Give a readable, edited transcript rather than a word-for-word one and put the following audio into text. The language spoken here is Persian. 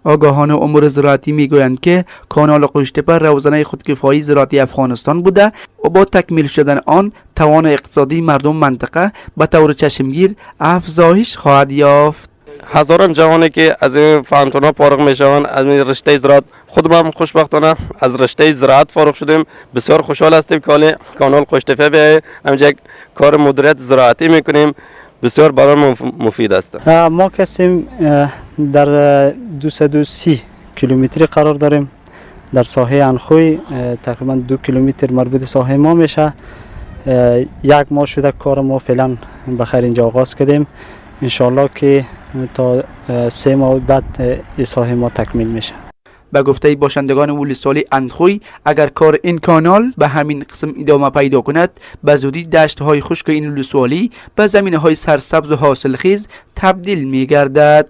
آگاهان امور زراعتی میگویند که کانال قوشتپه روزنه خودکفایی زراعتی افغانستان بوده و با تکمیل شدن آن توان اقتصادی مردم منطقه به طور چشمگیر افزایش خواهد یافت. هزاران جوانی که از این فعالان‌ها فارغ میشوند از این رشته زراعت، خود هم خوشبختانه از رشته زراعت فارغ شدیم. بسیار خوشحال هستیم که کانال قوشتپه بیاییم همینجا یک کار مدیریت زراعتی میکنیم. بسیار برای مفید است. ما کسیم در 230 کیلومتری قرار داریم در ساحه انخوی. تقریبا 2 کیلومتر مربوط ساحه ما میشه. یک ماه شده کار ما فعلا بخیر اینجا آغاز کردیم. انشالله که تا 3 ماه بعد ساحه ما تکمیل میشه. به گفته باشندگان ولسوالی اندخوی، اگر کار این کانال به همین قسم ادامه پیدا کند، به زودی دشت‌های خشک این ولسوالی به زمینه‌های سرسبز و حاصلخیز تبدیل می‌گردد.